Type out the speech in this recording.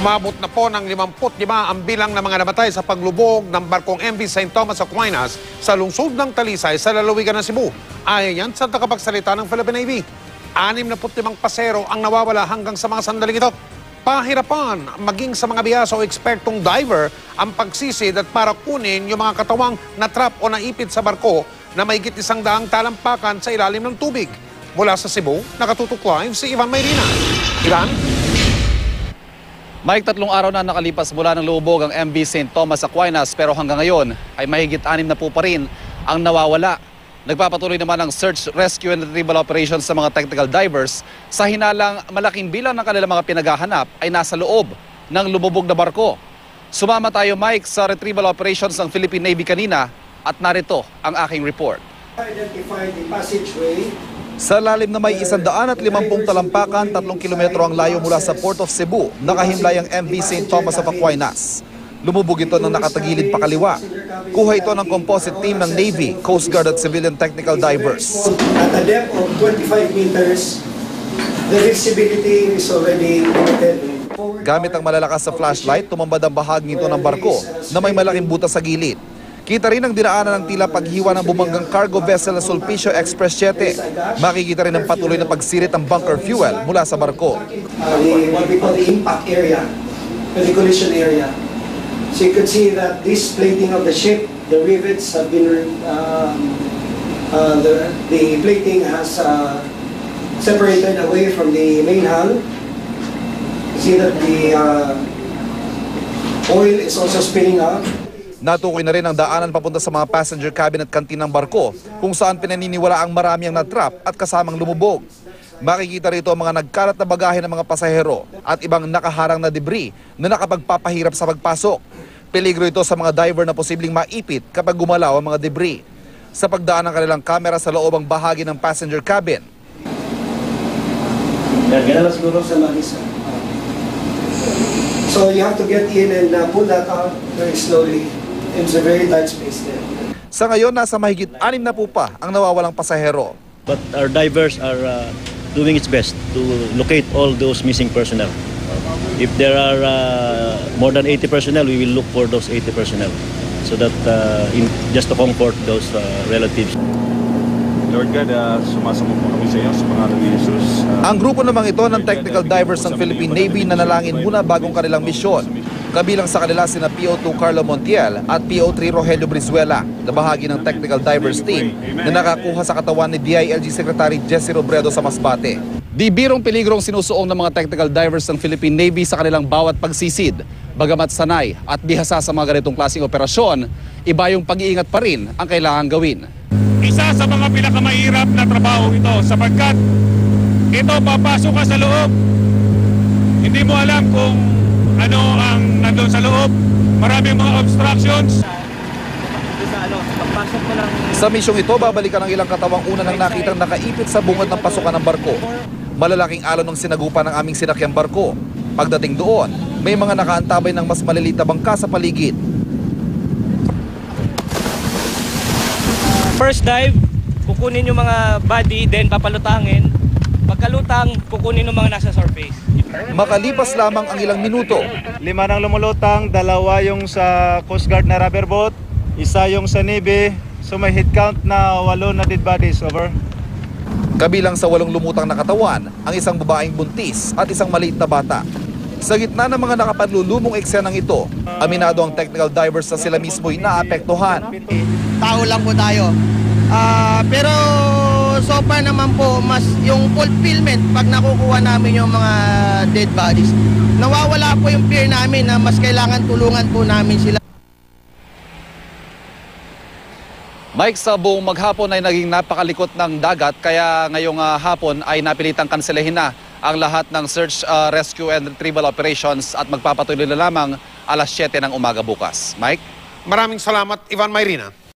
Umabot na po ng 55 ang bilang ng mga namatay sa paglubog ng barkong MV St. Thomas Aquinas sa lungsod ng Talisay sa lalawigan ng Cebu. Ayon yan sa tagapagsalita ng Philippine Navy. 65 pasero ang nawawala hanggang sa mga sandaling ito. Pahirapan maging sa mga bihasa o ekspertong diver ang pagsisid at para kunin yung mga katawang natrap o naipit sa barko na mahigit 100 talampakan sa ilalim ng tubig. Mula sa Cebu, nakatutok live si Ivan Mayrina. Ivan? Mike, 3 araw na nakalipas mula ng lubog ang MV St. Thomas Aquinas pero hanggang ngayon ay mahigit 6 na po pa rin ang nawawala. Nagpapatuloy naman ang search, rescue and retrieval operations sa mga technical divers sa hinalang malaking bilang ng kanilang mga pinaghahanap ay nasa loob ng lumubog na barko. Sumama tayo, Mike, sa retrieval operations ng Philippine Navy kanina at narito ang aking report. Identify the passageway. Sa lalim na may 150 talampakan, 3 kilometro ang layo mula sa Port of Cebu, nakahimlay ang MV St. Thomas of Aquinas. Lumubog ito ng nakatagilid pakaliwa. Kuha ito ng composite team ng Navy, Coast Guard at Civilian Technical Divers. At a depth of 25 meters, the visibility is already limited. Gamit ang malalakas sa flashlight, tumambad ang bahagi ito ng barko na may malaking butas sa gilid. Kita rin ang dinaanan ng tila paghiwa ng bumanggang cargo vessel na Sulpicio Express 7. Makikita rin ang patuloy na pagsirit ng bunker fuel mula sa barko. What we call the impact area, the collision area. So you can see that this plating of the ship, the rivets have been, the plating has separated away from the main hull. You see that the oil is also spilling out. Natukoy na rin ang daanan papunta sa mga passenger cabin at kantin ng barko kung saan pinaniniwala ang marami ang natrap at kasamang lumubog. Makikita rito ang mga nagkalat na bagahe ng mga pasahero at ibang nakaharang na debris na nakapagpapahirap sa pagpasok. Peligro ito sa mga diver na posibleng maipit kapag gumalaw ang mga debris. Sa pagdaan ng kanilang kamera sa loobang bahagi ng passenger cabin. So you have to get in and pull that out very slowly. It's a very tight space there. Sa ngayon, nasa mahigit 6 na po pa ang nawawalang pasahero. But our divers are doing its best to locate all those missing personnel. If there are more than 80 personnel, we will look for those 80 personnel so that just to comfort those relatives. Lord God, sumasamo po kami sa iyo sa pangalan ni Jesus. Ang grupo namang ito ng technical divers ng Philippine Navy nanalangin muna bagong kanilang misyon. Kabilang sa kanila sina PO2 Carlo Montiel at PO3 Rogelio Brizuela na bahagi ng technical divers team na nakakuha sa katawan ni DILG Secretary Jesse Robredo sa Masbate. Di birong peligrong sinusuong ng mga technical divers ng Philippine Navy sa kanilang bawat pagsisid. Bagamat sanay at bihasa sa mga ganitong klaseng operasyon, iba yung pag-iingat pa rin ang kailangan gawin. Isa sa mga pinakamahirap na trabaho ito sapagkat ito papasok ka sa loob. Hindi mo alam kung ano ang nandun sa loob. Maraming mga obstructions. Sa misyong ito, babalikan ang ilang katawang una nang nakitang nakaipit sa bungad ng pasukan ng barko. Malalaking alon ng sinagupa ng aming sinakyang barko. Pagdating doon, may mga nakaantabay ng mas maliliit na bangka sa paligid. First dive, kukunin yung mga body, then papalutangin. Pagkalutang, kukunin yung mga nasa surface. Makalipas lamang ang ilang minuto, 5 nang lumulutang, 2 yung sa Coast Guard na rubber boat, 1 yung sa Navy. So may head count na 8 na dead bodies, over. kabilang sa 8 lumutang na katawan, ang isang babaeng buntis at isang maliit na bata. Sa gitna ng mga nakapanlulumong eksenang ito, aminado ang technical divers na sila mismo'y naapektuhan. Tao lang po tayo. Pero so far naman po, mas yung fulfillment pag nakukuha namin yung mga dead bodies, nawawala po yung fear namin na mas kailangan tulungan po namin sila. Mike, sa buong maghapon ay naging napakalikot ng dagat kaya ngayong hapon ay napilitang kanselahin na ang lahat ng search, rescue and retrieval operations at magpapatuloy na lamang alas 7 ng umaga bukas. Mike? Maraming salamat, Ivan Mayrina.